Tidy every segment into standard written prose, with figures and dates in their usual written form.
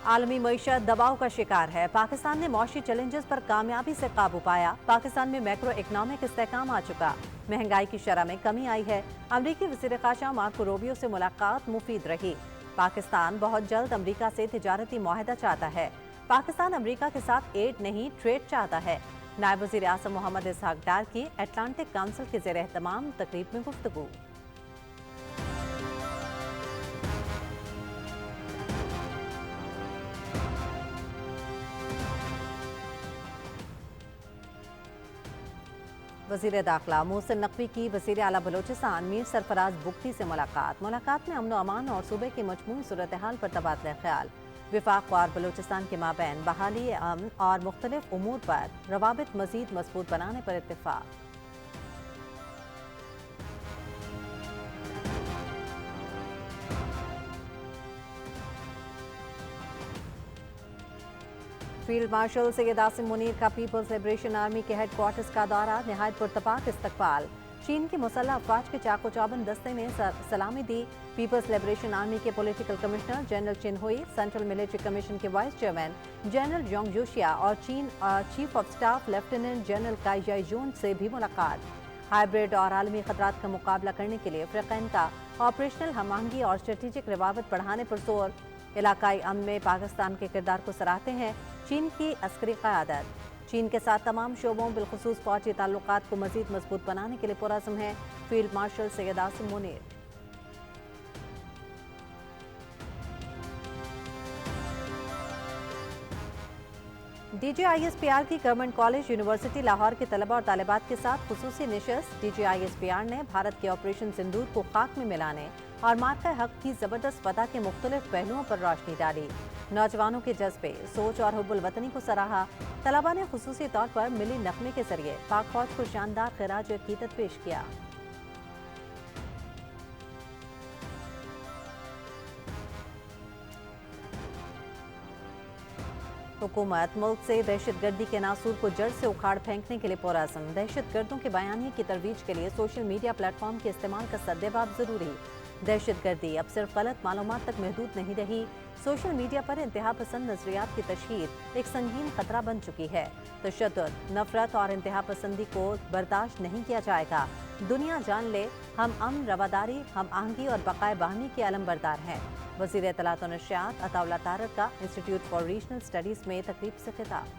عالمی معیشت دباؤ کا شکار ہے۔ پاکستان نے معاشی چیلنجز پر کامیابی سے قابو پایا۔ پاکستان میں میکرو اکنامک استحکام آ چکا۔ مہنگائی کی شرح میں کمی آئی ہے۔ امریکی وزیر خارجہ مارکو روبیو سے ملاقات مفید رہی۔ پاکستان بہت جلد امریکہ سے تجارتی معاہدہ چاہتا ہے۔ پاکستان امریکہ کے ساتھ ایڈ نہیں ٹریڈ چاہتا ہے۔ نائب وزیر اعظم محمد اسحاق ڈار کی اٹلانٹک کونسل کے زیر اہتمام تقریب میں گفتگو۔ وزیر داخلہ محسن نقوی کی وزیر اعلیٰ بلوچستان میر سرفراز بگٹی سے ملاقات میں امن و امان اور صوبے کی مجموعی صورتحال پر تبادلہ خیال۔ وفاق اور بلوچستان کے مابین بحالی امن اور مختلف امور پر روابط مزید مضبوط بنانے پر اتفاق۔ فیلڈ مارشل سید عاصم منیر کا پیپلز لبریشن آرمی کے ہیڈ کوارٹرز کا دورہ، نہایت پرتپاک استقبال۔ چین کی مسلح افواج کے چاق و چوبند دستے نے سلامی دی۔ پیپلز لبریشن آرمی کے پولیٹیکل کمشنر جنرل چن ہوئی، سینٹرل ملٹری کمیشن کے وائس چیئرمین جنرل یونگ جوشیا اور چین chief of staff lieutenant general کائی جائی جون سے بھی ملاقات۔ ہائیبرڈ اور عالمی خطرات کا مقابلہ کرنے کے لیے فریقین کا آپریشنل ہم آہنگی اور اسٹریٹجک روابط بڑھانے پر زور۔ علاقائی امن میں پاکستان کے کردار کو سراہتے ہیں چین کی عسکری قیادت۔ چین کے ساتھ تمام شعبوں بالخصوص فوجی تعلقات کو مزید مضبوط بنانے کے لیے پرعزم ہے field marshal Syed Asim Munir. D G I S P R کی گورنمنٹ کالج یونیورسٹی لاہور کے طلبہ اور طالبات کے ساتھ خصوصی نشست۔ D G I S P R نے بھارت کے آپریشن سندور کو خاک میں ملانے اور مارکہ حق کی زبردست فتح کے مختلف پہلوؤں پر روشنی ڈالی۔ نوجوانوں کے جذبے، سوچ اور حب الوطنی کو سراہا۔ طلباء نے خصوصی طور پر ملی نغمے کے ذریعے پاک فوج کو شاندار خراج عقیدت پیش کیا۔ حکومت ملک سے دہشت گردی کے ناسور کو جڑ سے اکھاڑ پھینکنے کے لیے پرعزم۔ دہشت گردوں کے بیانیے کی ترویج کے لیے سوشل میڈیا پلیٹ فارم کے استعمال کا سدباب ضروری۔ دہشت گردی اب صرف غلط معلومات تک محدود نہیں رہی، سوشل میڈیا پر انتہا پسند نظریات کی تشہیر ایک سنگین خطرہ بن چکی ہے۔ تشدد، نفرت اور انتہا پسندی کو برداشت نہیں کیا جائے گا۔ دنیا جان لے ہم امن، رواداری، ہم آہنگی اور بقائے باہمی کے علم بردار ہیں۔ وزیر اطلاعات و نشریات عطا اللہ طارق کا انسٹیٹیوٹ فار ریجنل اسٹڈیز میں تقریب سے خطاب۔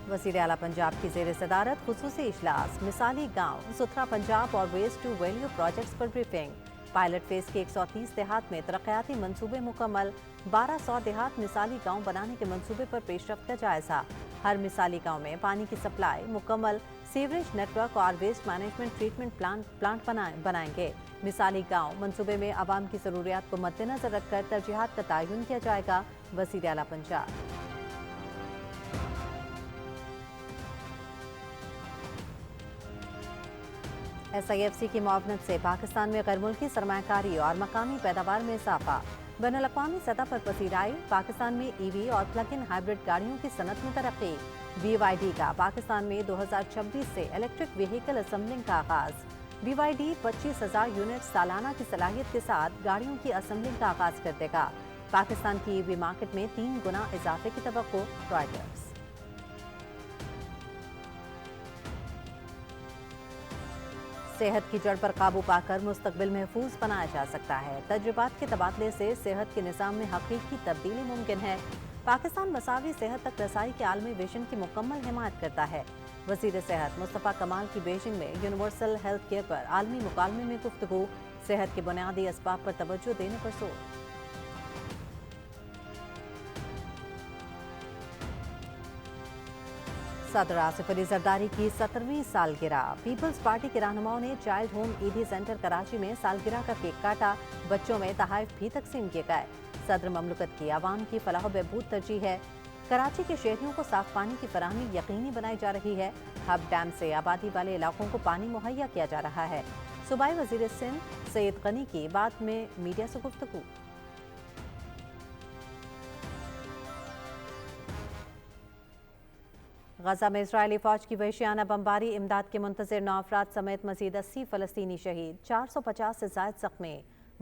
وزیر اعلیٰ پنجاب کی زیر صدارت خصوصی اجلاس، مثالی گاؤں ستھرا پنجاب اور ویسٹ ٹو ویلیو پروجیکٹس پر بریفنگ۔ پائلٹ فیز کے 130 دیہات میں ترقیاتی منصوبے مکمل، 1200 دیہات مثالی گاؤں بنانے کے منصوبے پر پیش رفت کا جائزہ۔ ہر مثالی گاؤں میں پانی کی سپلائی مکمل، سیوریج نیٹ ورک اور ویسٹ مینجمنٹ ٹریٹمنٹ پلانٹ بنائیں گے۔ مثالی گاؤں منصوبے میں عوام کی ضروریات کو مد نظر رکھ کر ترجیحات کا تعین کیا جائے گا، وزیر اعلیٰ Punjab. S I F C کی معاونت سے پاکستان میں غیر ملکی سرمایہ کاری اور مقامی پیداوار میں اضافہ۔ بین الاقوامی سطح پر پذیرائی، پاکستان میں ای وی اور پلگ ان ہائیبرڈ گاڑیوں کی صنعت میں ترقی۔ بی وائی ڈی کا پاکستان میں 2026 سے الیکٹرک وہیکل اسمبلنگ کا آغاز۔ بی وائی ڈی 25,000 یونٹ سالانہ کی صلاحیت کے ساتھ گاڑیوں کی اسمبلنگ کا آغاز کر دے گا۔ پاکستان کی ای وی مارکیٹ میں 3 گنا اضافے کی توقع، رائٹرز۔ صحت کی جڑ پر قابو پا کر مستقبل محفوظ بنایا جا سکتا ہے۔ تجربات کے تبادلے سے صحت کے نظام میں حقیقی تبدیلی ممکن ہے۔ پاکستان مساوی صحت تک رسائی کے عالمی ویژن کی مکمل حمایت کرتا ہے۔ وزیر صحت مصطفیٰ کمال کی بیجنگ میں یونیورسل ہیلتھ کیئر پر عالمی مکالمے میں گفتگو، صحت کے بنیادی اسباب پر توجہ دینے پر زور۔ صدر آصف علی زرداری کی 70ویں سالگرہ، پیپلز پارٹی کے رہنماؤں نے child home Edhi centre Karachi میں سالگرہ کا کیک کاٹا، بچوں میں تحائف بھی تقسیم کیے گئے۔ صدر مملکت کی عوام کی فلاح و بہبود ترجیح ہے۔ کراچی کے شہریوں کو صاف پانی کی فراہمی یقینی بنائی جا رہی ہے۔ ہب ڈیم سے آبادی والے علاقوں کو پانی مہیا کیا جا رہا ہے۔ صوبائی وزیر سندھ سید غنی کی بعد میں میڈیا سے گفتگو۔ غزہ میں اسرائیلی فوج کی وحشیانہ بمباری، امداد کے منتظر 9 افراد سمیت مزید 80 فلسطینی شہید، 450 سے زائد زخمی۔